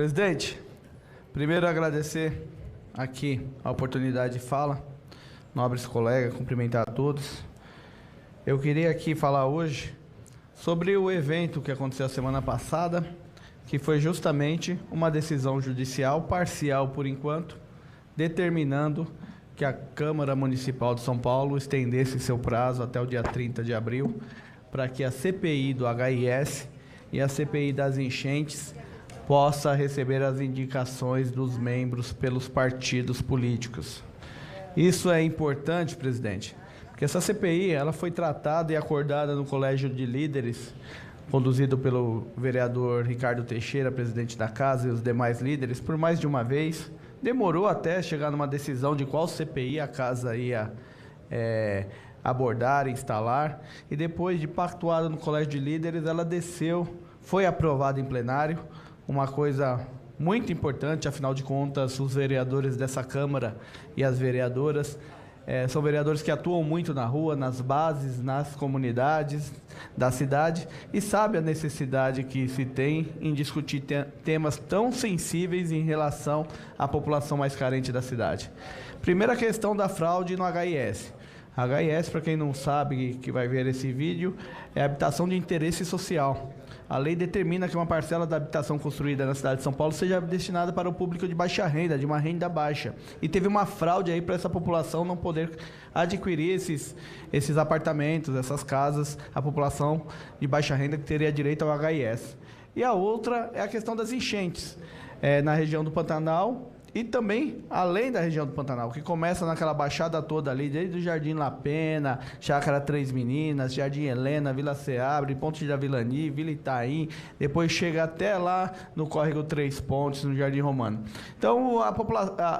Presidente, primeiro agradecer aqui a oportunidade de fala, nobres colegas, cumprimentar a todos. Eu queria aqui falar hoje sobre o evento que aconteceu a semana passada, que foi justamente uma decisão judicial parcial por enquanto, determinando que a Câmara Municipal de São Paulo estendesse seu prazo até o dia 30 de abril, para que a CPI do HIS e a CPI das enchentes possa receber as indicações dos membros pelos partidos políticos. Isso é importante, presidente, porque essa CPI ela foi tratada e acordada no Colégio de Líderes, conduzido pelo vereador Ricardo Teixeira, presidente da Casa, e os demais líderes, por mais de uma vez. Demorou até chegar numa decisão de qual CPI a Casa ia abordar, instalar, e depois de pactuada no Colégio de Líderes, ela desceu, foi aprovada em plenário, uma coisa muito importante, afinal de contas, os vereadores dessa Câmara e as vereadoras são vereadores que atuam muito na rua, nas bases, nas comunidades da cidade e sabem a necessidade que se tem em discutir temas tão sensíveis em relação à população mais carente da cidade. Primeira questão da fraude no HIS. HIS, para quem não sabe, que vai ver esse vídeo, é habitação de interesse social. A lei determina que uma parcela da habitação construída na cidade de São Paulo seja destinada para o público de baixa renda, de uma renda baixa. E teve uma fraude aí para essa população não poder adquirir esses apartamentos, essas casas, a população de baixa renda que teria direito ao HIS. E a outra é a questão das enchentes na região do Pantanal, e também além da região do Pantanal, que começa naquela baixada toda ali, desde o Jardim La Pena, Chácara Três Meninas, Jardim Helena, Vila Seabre, Ponte da Vilani, Vila Itaim, depois chega até lá no Córrego Três Pontes, no Jardim Romano. Então,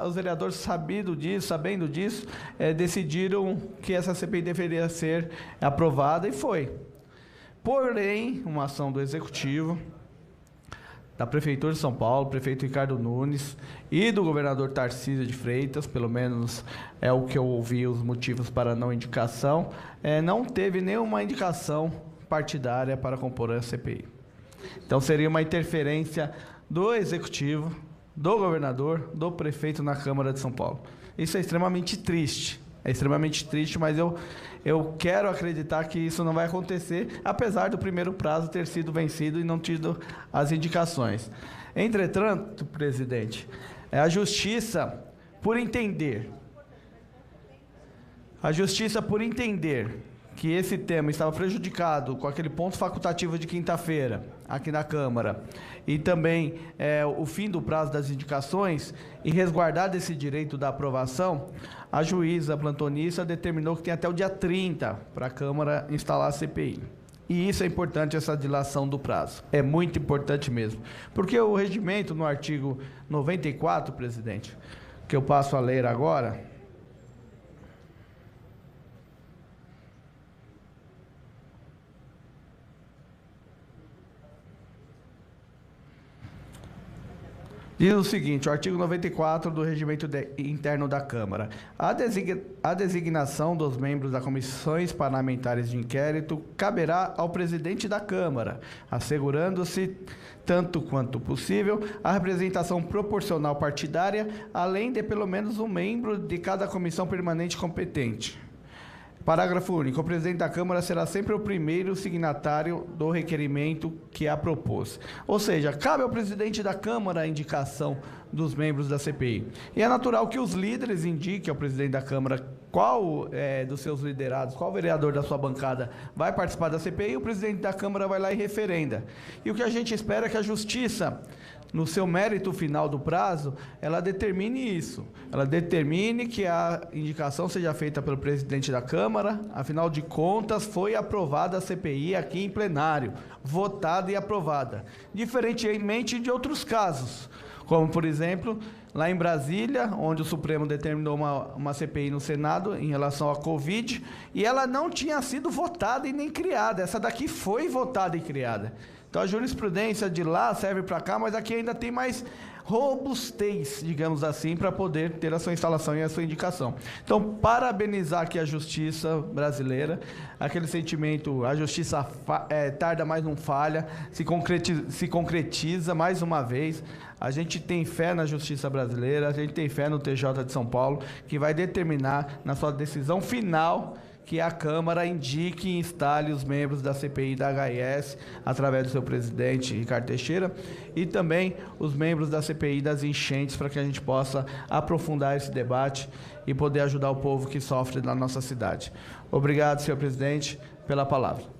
os vereadores sabendo disso, decidiram que essa CPI deveria ser aprovada e foi. Porém, uma ação do Executivo, da Prefeitura de São Paulo, prefeito Ricardo Nunes e do governador Tarcísio de Freitas, pelo menos é o que eu ouvi os motivos para a não indicação, não teve nenhuma indicação partidária para compor a CPI. Então seria uma interferência do Executivo, do governador, do prefeito na Câmara de São Paulo. Isso é extremamente triste. É extremamente triste, mas eu quero acreditar que isso não vai acontecer, apesar do primeiro prazo ter sido vencido e não tido as indicações. Entretanto, presidente, a Justiça, por entender que esse tema estava prejudicado com aquele ponto facultativo de quinta-feira aqui na Câmara e também o fim do prazo das indicações e resguardar desse direito da aprovação, a juíza plantonista determinou que tem até o dia 30 para a Câmara instalar a CPI. E isso é importante, essa dilação do prazo. É muito importante mesmo. Porque o regimento, no artigo 94, presidente, que eu passo a ler agora, diz o seguinte, o artigo 94 do Regimento Interno da Câmara. A designação dos membros das comissões parlamentares de inquérito caberá ao presidente da Câmara, assegurando-se, tanto quanto possível, a representação proporcional partidária, além de pelo menos um membro de cada comissão permanente competente. Parágrafo único. O presidente da Câmara será sempre o primeiro signatário do requerimento que a propôs. Ou seja, cabe ao presidente da Câmara a indicação dos membros da CPI. E é natural que os líderes indiquem ao presidente da Câmara qual dos seus liderados, qual vereador da sua bancada vai participar da CPI, e o presidente da Câmara vai lá e referenda. E o que a gente espera é que a Justiça, no seu mérito final do prazo, ela determine isso. Ela determine que a indicação seja feita pelo presidente da Câmara. Afinal de contas, foi aprovada a CPI aqui em plenário, votada e aprovada. Diferentemente de outros casos, como, por exemplo, lá em Brasília, onde o Supremo determinou uma CPI no Senado em relação à Covid, e ela não tinha sido votada e nem criada. Essa daqui foi votada e criada. Então a jurisprudência de lá serve para cá, mas aqui ainda tem mais robustez, digamos assim, para poder ter a sua instalação e a sua indicação. Então, parabenizar aqui a justiça brasileira, aquele sentimento, a justiça tarda, mas não falha, se concretiza mais uma vez. A gente tem fé na justiça brasileira, a gente tem fé no TJ de São Paulo, que vai determinar na sua decisão final que a Câmara indique e instale os membros da CPI da HIS, através do seu presidente, Ricardo Teixeira, e também os membros da CPI das enchentes, para que a gente possa aprofundar esse debate e poder ajudar o povo que sofre na nossa cidade. Obrigado, senhor presidente, pela palavra.